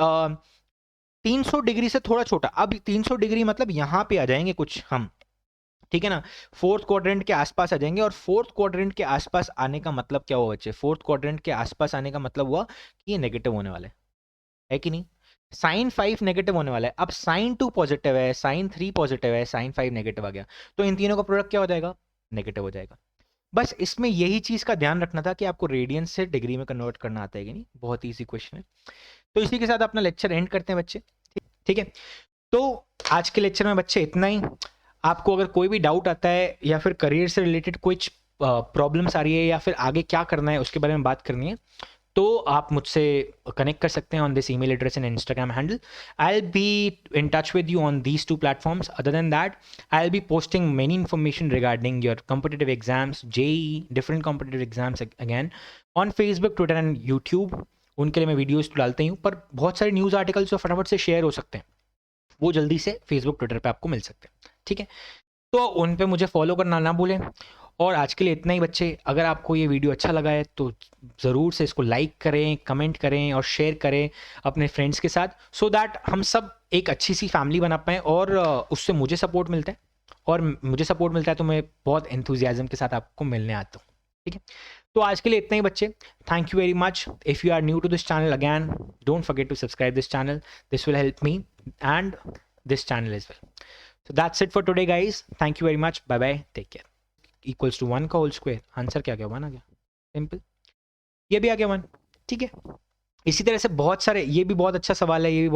300 डिग्री से थोड़ा छोटा। अब 300 डिग्री मतलब यहां पे आ जाएंगे कुछ हम, ठीक है ना, फोर्थ क्वाड्रेंट के आसपास आ जाएंगे। और फोर्थ क्वाड्रेंट के आसपास आने का मतलब क्या हुआ बच्चे, फोर्थ क्वाड्रेंट के आसपास आने का मतलब हुआ कि ये नेगेटिव होने वाला है कि नहीं। साइन 5 नेगेटिव होने वाला है। अब साइन 2 पॉजिटिव है, साइन 3 पॉजिटिव है, साइन 5 नेगेटिव आ गया, तो इन तीनों का प्रोडक्ट क्या हो जाएगा, नेगेटिव हो जाएगा। बस इसमें यही चीज का ध्यान रखना था कि आपको रेडियंस से डिग्री में कन्वर्ट करना आता है कि नहीं, बहुत ईजी क्वेश्चन है। तो इसी के साथ अपना लेक्चर एंड करते हैं बच्चे, ठीक है। तो आज के लेक्चर में बच्चे इतना ही। आपको अगर कोई भी डाउट आता है या फिर करियर से रिलेटेड कुछ प्रॉब्लम्स आ रही है या फिर आगे क्या करना है उसके बारे में बात करनी है, तो आप मुझसे कनेक्ट कर सकते हैं on this email address and Instagram handle. I will be in touch with you on these 2 platforms. Other than that, I will be posting many information regarding your competitive exams, JEE, different competitive exams again on Facebook, Twitter and YouTube. उनके लिए मैं videos तो डालते ही हूँ, पर बहुत सारे news articles जो फटाफट से शेयर हो सकते हैं वो जल्दी से फेसबुक ट्विटर पे आपको मिल सकते हैं, ठीक है। तो उन पे मुझे फॉलो करना ना भूलें। और आज के लिए इतना ही बच्चे। अगर आपको ये वीडियो अच्छा लगा है तो ज़रूर से इसको लाइक करें, कमेंट करें और शेयर करें अपने फ्रेंड्स के साथ, सो दैट हम सब एक अच्छी सी फैमिली बना पाएँ। और उससे मुझे सपोर्ट मिलता है, और मुझे सपोर्ट मिलता है तो मैं बहुत एंथुजियाज्म के साथ आपको मिलने आता हूँ, ठीक है। तो तो आज के लिए इतना ही बच्चे. Thank you very much. If you are new to this channel, again don't forget to subscribe this channel. This will help me and this channel as well. So that's it for today guys. Thank you very much. Bye bye. Take care. Equals to 1 का whole square. Answer क्या क्या 1 आ गया. Simple. ये भी आ गया 1. ठीक है. इसी तरह से बहुत सारे, ये भी बहुत अच्छा सवाल है, ये भी